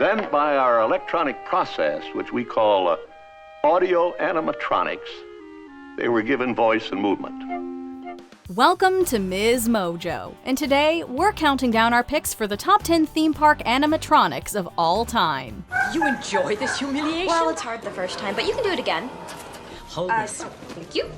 Then, by our electronic process, which we call audio animatronics, they were given voice and movement. Welcome to MsMojo, and today we're counting down our picks for the top 10 theme park animatronics of all time. You enjoy this humiliation? Well, it's hard the first time, but you can do it again. Hold this. Thank you.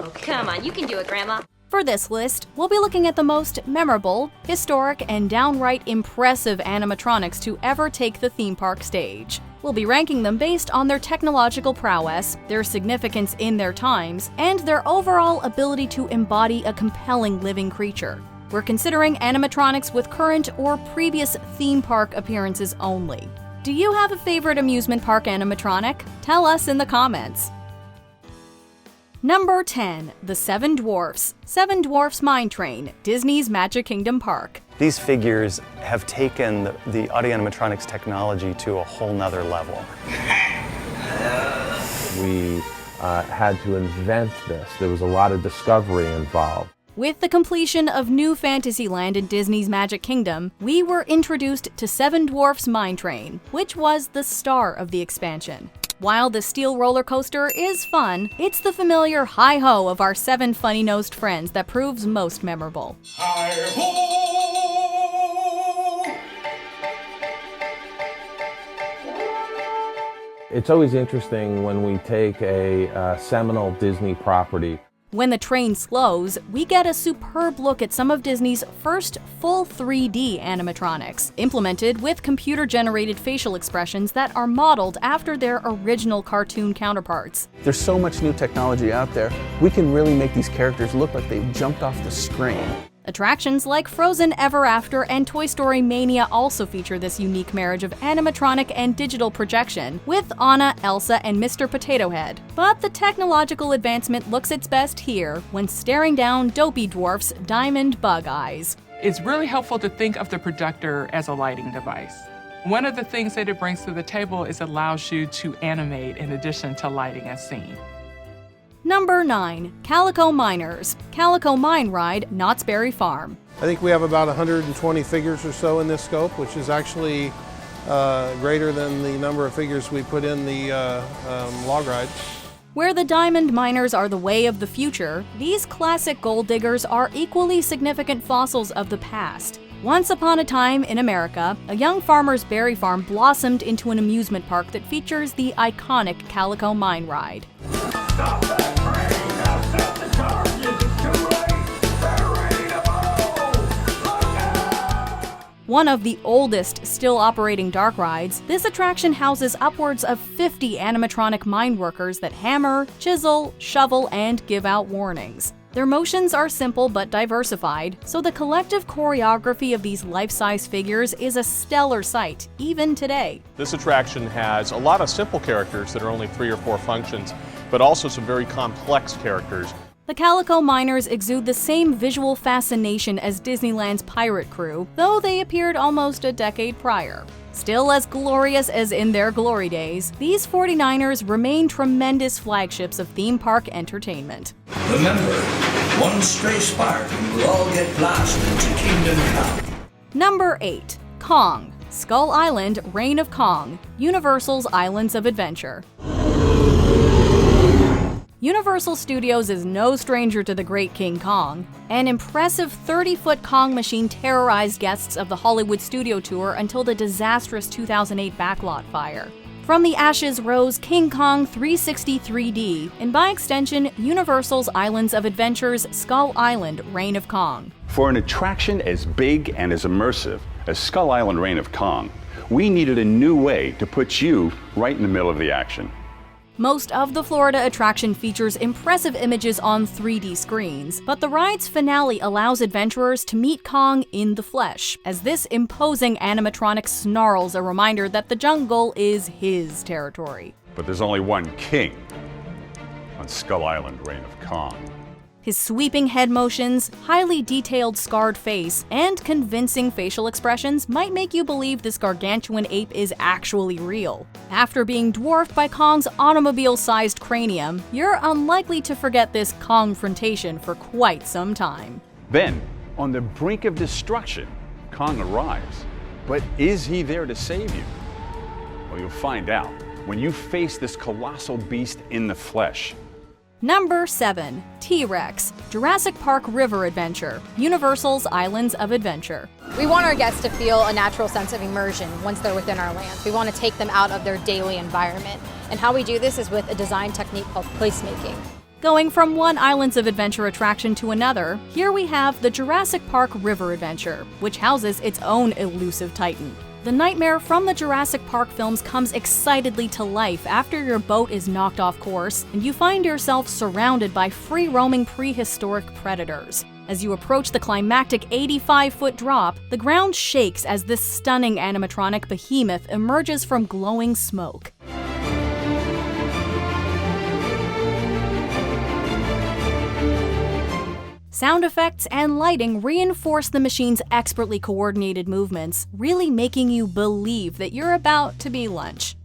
Okay. Come on, you can do it, Grandma. For this list, we'll be looking at the most memorable, historic, and downright impressive animatronics to ever take the theme park stage. We'll be ranking them based on their technological prowess, their significance in their times, and their overall ability to embody a compelling living creature. We're considering animatronics with current or previous theme park appearances only. Do you have a favorite amusement park animatronic? Tell us in the comments. Number 10. The Seven Dwarfs. Seven Dwarfs Mine Train, Disney's Magic Kingdom Park. These figures have taken the audio animatronics technology to a whole nother level. We had to invent this. There was a lot of discovery involved. With the completion of New Fantasyland in Disney's Magic Kingdom, we were introduced to Seven Dwarfs Mine Train, which was the star of the expansion. While the steel roller coaster is fun, it's the familiar hi-ho of our seven funny-nosed friends that proves most memorable. Hi-ho! It's always interesting when we take a seminal Disney property. When the train slows, we get a superb look at some of Disney's first full 3D animatronics, implemented with computer-generated facial expressions that are modeled after their original cartoon counterparts. There's so much new technology out there, we can really make these characters look like they've jumped off the screen. Attractions like Frozen Ever After and Toy Story Mania also feature this unique marriage of animatronic and digital projection, with Anna, Elsa, and Mr. Potato Head. But the technological advancement looks its best here, when staring down Dopey Dwarf's diamond bug eyes. It's really helpful to think of the projector as a lighting device. One of the things that it brings to the table is it allows you to animate in addition to lighting a scene. Number 9. Calico Miners. Calico Mine Ride, Knott's Berry Farm. I think we have about 120 figures or so in this scope, which is actually greater than the number of figures we put in the log ride. Where the diamond miners are the way of the future, these classic gold diggers are equally significant fossils of the past. Once upon a time in America, a young farmer's berry farm blossomed into an amusement park that features the iconic Calico Mine Ride. One of the oldest still operating dark rides, this attraction houses upwards of 50 animatronic mine workers that hammer, chisel, shovel, and give out warnings. Their motions are simple but diversified, so the collective choreography of these life-size figures is a stellar sight, even today. This attraction has a lot of simple characters that are only 3 or 4 functions, but also some very complex characters. The Calico Miners exude the same visual fascination as Disneyland's Pirate Crew, though they appeared almost a decade prior. Still as glorious as in their glory days, these 49ers remain tremendous flagships of theme park entertainment. Remember, one stray spark and we'll all get blasted to Kingdom Come. Number 8. Kong. Skull Island, Reign of Kong, Universal's Islands of Adventure. Universal Studios is no stranger to the great King Kong. An impressive 30-foot Kong machine terrorized guests of the Hollywood studio tour until the disastrous 2008 backlot fire. From the ashes rose King Kong 360 3D, and by extension, Universal's Islands of Adventure's Skull Island, Reign of Kong. For an attraction as big and as immersive as Skull Island Reign of Kong, we needed a new way to put you right in the middle of the action. Most of the Florida attraction features impressive images on 3D screens, but the ride's finale allows adventurers to meet Kong in the flesh, as this imposing animatronic snarls a reminder that the jungle is his territory. But there's only one king on Skull Island Reign of Kong. His sweeping head motions, highly detailed scarred face, and convincing facial expressions might make you believe this gargantuan ape is actually real. After being dwarfed by Kong's automobile-sized cranium, you're unlikely to forget this Kongfrontation for quite some time. Then, on the brink of destruction, Kong arrives. But is he there to save you? Well, you'll find out when you face this colossal beast in the flesh. Number 7. T-Rex, Jurassic Park River Adventure, Universal's Islands of Adventure. We want our guests to feel a natural sense of immersion once they're within our lands. We want to take them out of their daily environment. And how we do this is with a design technique called placemaking. Going from one Islands of Adventure attraction to another, here we have the Jurassic Park River Adventure, which houses its own elusive titan. The nightmare from the Jurassic Park films comes excitedly to life after your boat is knocked off course and you find yourself surrounded by free-roaming prehistoric predators. As you approach the climactic 85-foot drop, the ground shakes as this stunning animatronic behemoth emerges from glowing smoke. Sound effects and lighting reinforce the machine's expertly coordinated movements, really making you believe that you're about to be lunch.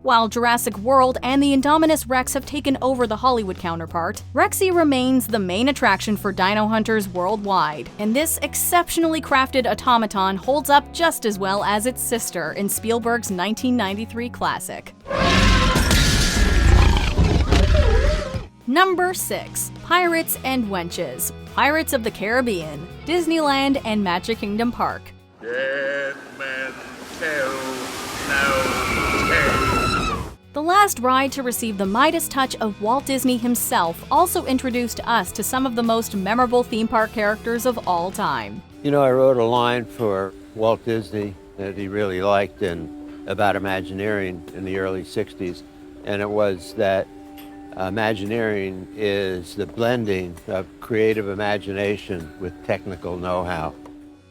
While Jurassic World and the Indominus Rex have taken over the Hollywood counterpart, Rexy remains the main attraction for dino hunters worldwide, and this exceptionally crafted automaton holds up just as well as its sister in Spielberg's 1993 classic. Number 6. Pirates and Wenches, Pirates of the Caribbean, Disneyland and Magic Kingdom Park. Dead men tell no tale. The last ride to receive the Midas touch of Walt Disney himself also introduced us to some of the most memorable theme park characters of all time. You know, I wrote a line for Walt Disney that he really liked about Imagineering in the early 60s, and it was that Imagineering is the blending of creative imagination with technical know-how.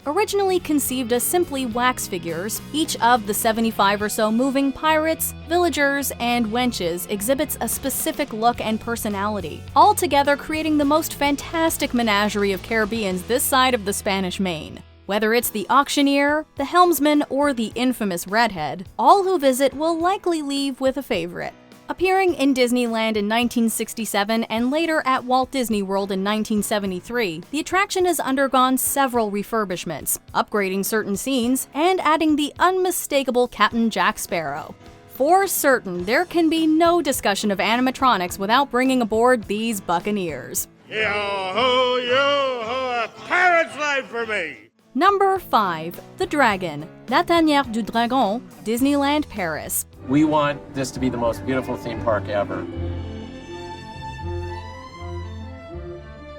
Originally conceived as simply wax figures, each of the 75 or so moving pirates, villagers, and wenches exhibits a specific look and personality, all together creating the most fantastic menagerie of Caribbeans this side of the Spanish Main. Whether it's the auctioneer, the helmsman, or the infamous redhead, all who visit will likely leave with a favorite. Appearing in Disneyland in 1967 and later at Walt Disney World in 1973, the attraction has undergone several refurbishments, upgrading certain scenes, and adding the unmistakable Captain Jack Sparrow. For certain, there can be no discussion of animatronics without bringing aboard these Buccaneers. Yo-ho, yo-ho, a pirate's life for me! Number 5. The Dragon, La Tanière du Dragon, Disneyland Paris. We want this to be the most beautiful theme park ever.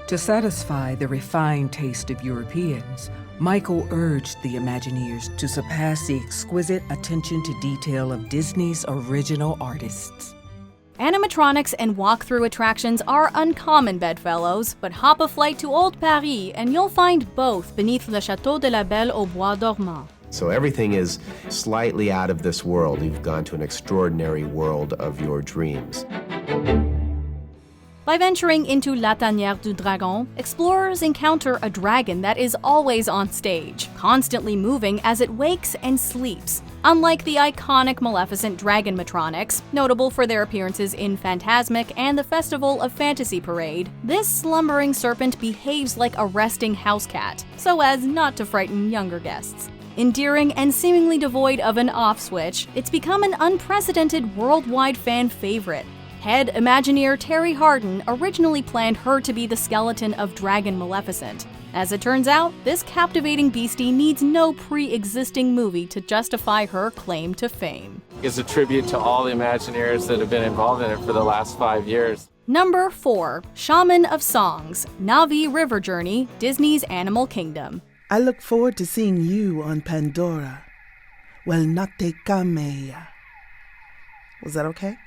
To satisfy the refined taste of Europeans, Michael urged the Imagineers to surpass the exquisite attention to detail of Disney's original artists. Animatronics and walk-through attractions are uncommon bedfellows, but hop a flight to Old Paris and you'll find both beneath Le Château de la Belle au Bois dormant. So everything is slightly out of this world. You've gone to an extraordinary world of your dreams. By venturing into La Tanière du Dragon, explorers encounter a dragon that is always on stage, constantly moving as it wakes and sleeps. Unlike the iconic Maleficent Dragonmatronics, notable for their appearances in Fantasmic and the Festival of Fantasy Parade, this slumbering serpent behaves like a resting house cat, so as not to frighten younger guests. Endearing and seemingly devoid of an off switch, it's become an unprecedented worldwide fan favorite. Head Imagineer Terry Hardin originally planned her to be the skeleton of Dragon Maleficent. As it turns out, this captivating beastie needs no pre-existing movie to justify her claim to fame. It's a tribute to all the Imagineers that have been involved in it for the last 5 years. Number 4. Shaman of Songs, Na'vi River Journey, Disney's Animal Kingdom. I look forward to seeing you on Pandora. Well, not te kameya. Was that okay?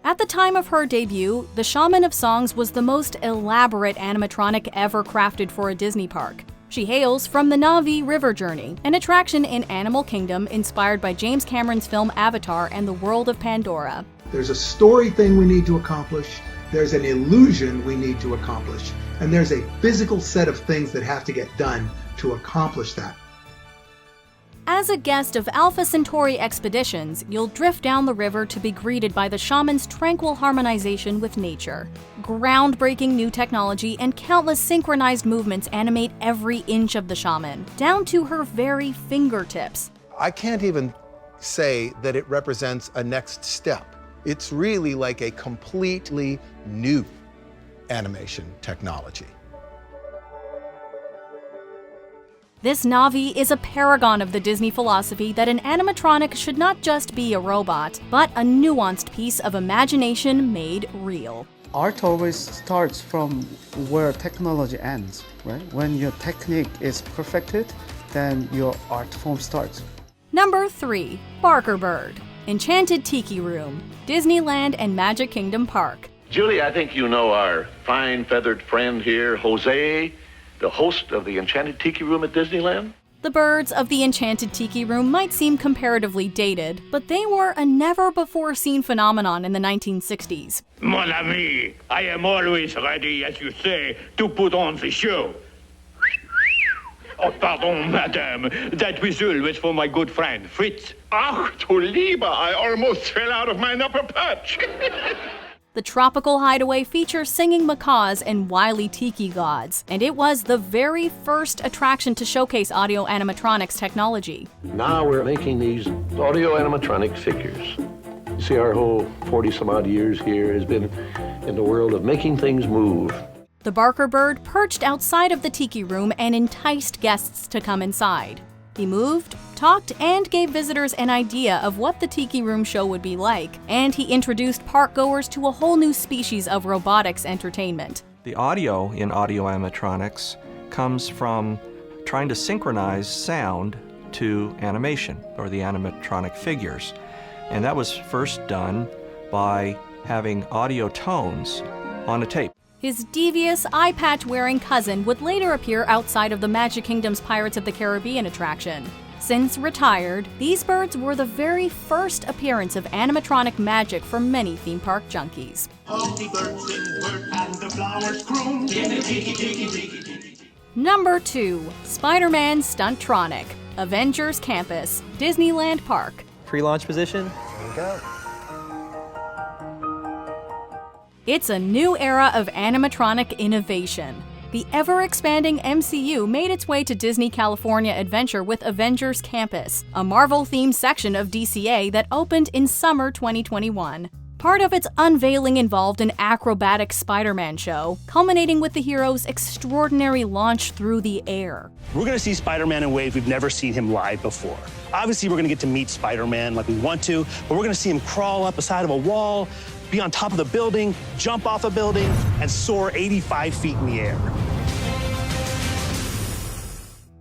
At the time of her debut, the Shaman of Songs was the most elaborate animatronic ever crafted for a Disney park. She hails from the Na'vi River Journey, an attraction in Animal Kingdom inspired by James Cameron's film Avatar and the world of Pandora. There's a story thing we need to accomplish, there's an illusion we need to accomplish, and there's a physical set of things that have to get done to accomplish that. As a guest of Alpha Centauri expeditions, you'll drift down the river to be greeted by the shaman's tranquil harmonization with nature. Groundbreaking new technology and countless synchronized movements animate every inch of the shaman, down to her very fingertips. I can't even say that it represents a next step. It's really like a completely new animation technology. This Navi is a paragon of the Disney philosophy that an animatronic should not just be a robot, but a nuanced piece of imagination made real. Art always starts from where technology ends, right? When your technique is perfected, then your art form starts. Number 3. Barker Bird. Enchanted Tiki Room, Disneyland and Magic Kingdom Park. Julie, I think you know our fine feathered friend here, Jose, the host of the Enchanted Tiki Room at Disneyland. The birds of the Enchanted Tiki Room might seem comparatively dated, but they were a never-before-seen phenomenon in the 1960s. Mon ami, I am always ready, as you say, to put on the show. Oh, pardon, madame. That whistle was for my good friend, Fritz. Ach, du Lieber, I almost fell out of my upper perch. The tropical hideaway features singing macaws and wily tiki gods, and it was the very first attraction to showcase audio animatronics technology. Now we're making these audio animatronic figures. You see, our whole 40-some-odd years here has been in the world of making things move. The Barker Bird perched outside of the Tiki Room and enticed guests to come inside. He moved, talked, and gave visitors an idea of what the Tiki Room show would be like, and he introduced park-goers to a whole new species of robotics entertainment. The audio in audio animatronics comes from trying to synchronize sound to animation, or the animatronic figures. And that was first done by having audio tones on a tape. His devious, eye-patch-wearing cousin would later appear outside of the Magic Kingdom's Pirates of the Caribbean attraction. Since retired, these birds were the very first appearance of animatronic magic for many theme park junkies. Number 2. Spider-Man Stuntronic, Avengers Campus, Disneyland Park. Pre-launch position. There we go. It's a new era of animatronic innovation. The ever-expanding MCU made its way to Disney California Adventure with Avengers Campus, a Marvel-themed section of DCA that opened in summer 2021. Part of its unveiling involved an acrobatic Spider-Man show, culminating with the hero's extraordinary launch through the air. We're going to see Spider-Man in ways we've never seen him live before. Obviously, we're going to get to meet Spider-Man like we want to, but we're going to see him crawl up the side of a wall, be on top of the building, jump off a building, and soar 85 feet in the air.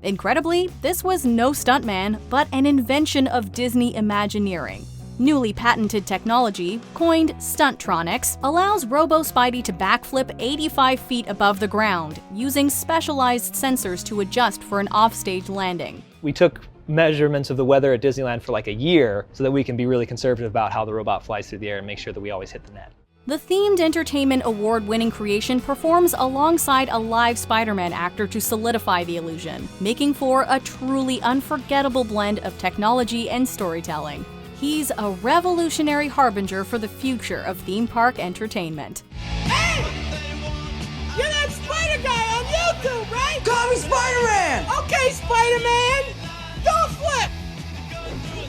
Incredibly, this was no stuntman, but an invention of Disney Imagineering. Newly patented technology, coined Stuntronics, allows Robo-Spidey to backflip 85 feet above the ground, using specialized sensors to adjust for an offstage landing. We took measurements of the weather at Disneyland for like a year so that we can be really conservative about how the robot flies through the air and make sure that we always hit the net. The themed entertainment award-winning creation performs alongside a live Spider-Man actor to solidify the illusion, making for a truly unforgettable blend of technology and storytelling. He's a revolutionary harbinger for the future of theme park entertainment. Hey! You're that Spider guy on YouTube, right? Call me Spider-Man! Okay, Spider-Man! Don't flip!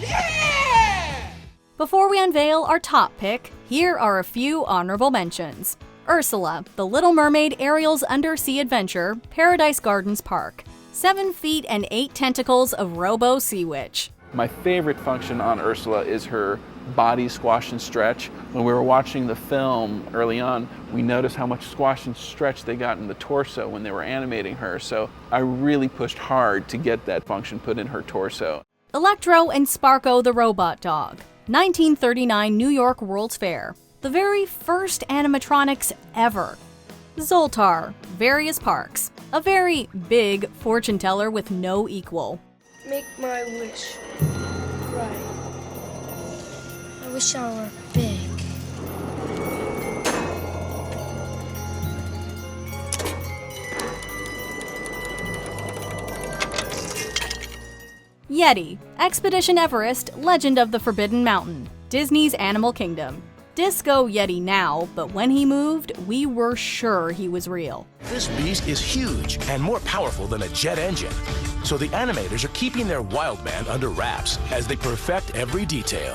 Yeah! Before we unveil our top pick, here are a few honorable mentions. Ursula, The Little Mermaid Ariel's Undersea Adventure, Paradise Gardens Park. 7 feet and 8 tentacles of Robo Sea Witch. My favorite function on Ursula is her body squash and stretch. When we were watching the film early on, we noticed how much squash and stretch they got in the torso when they were animating her, so I really pushed hard to get that function put in her torso. Electro and Sparko the Robot Dog. 1939 New York World's Fair. The very first animatronics ever. Zoltar, various parks. A very big fortune teller with no equal. Make my wish right. I wish I were big. Yeti, Expedition Everest, Legend of the Forbidden Mountain, Disney's Animal Kingdom. Disco Yeti now, but when he moved, we were sure he was real. This beast is huge and more powerful than a jet engine. So the animators are keeping their wild man under wraps as they perfect every detail.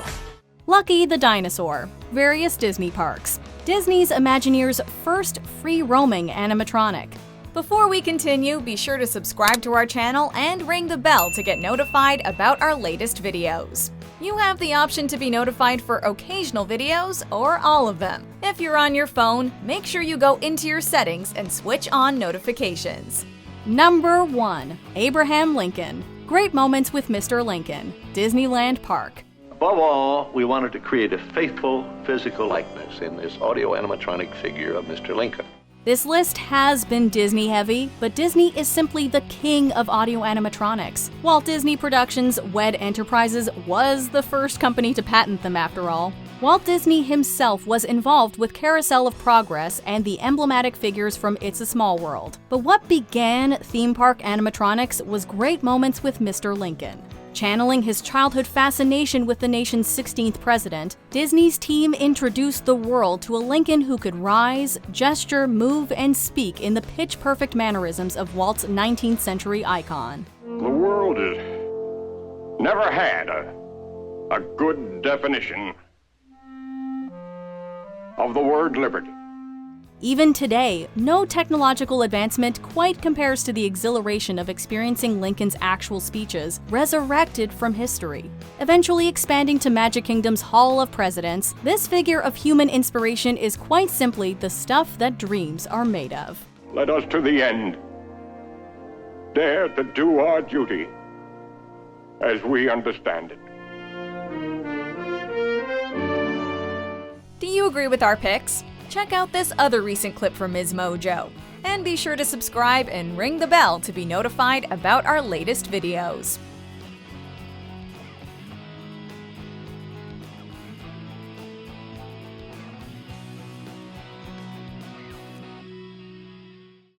Lucky the Dinosaur, various Disney parks. Disney's Imagineer's first free-roaming animatronic. Before we continue, be sure to subscribe to our channel and ring the bell to get notified about our latest videos. You have the option to be notified for occasional videos or all of them. If you're on your phone, make sure you go into your settings and switch on notifications. Number 1. Abraham Lincoln. Great moments with Mr. Lincoln, Disneyland Park. Above all, we wanted to create a faithful physical likeness in this audio animatronic figure of Mr. Lincoln. This list has been Disney heavy, but Disney is simply the king of audio animatronics. Walt Disney Productions' WED Enterprises was the first company to patent them after all. Walt Disney himself was involved with Carousel of Progress and the emblematic figures from It's a Small World. But what began theme park animatronics was great moments with Mr. Lincoln. Channeling his childhood fascination with the nation's 16th president, Disney's team introduced the world to a Lincoln who could rise, gesture, move, and speak in the pitch-perfect mannerisms of Walt's 19th century icon. The world has never had a good definition of the word liberty. Even today, no technological advancement quite compares to the exhilaration of experiencing Lincoln's actual speeches, resurrected from history. Eventually expanding to Magic Kingdom's Hall of Presidents, this figure of human inspiration is quite simply the stuff that dreams are made of. Let us to the end dare to do our duty as we understand it. Do you agree with our picks? Check out this other recent clip from MsMojo. And be sure to subscribe and ring the bell to be notified about our latest videos.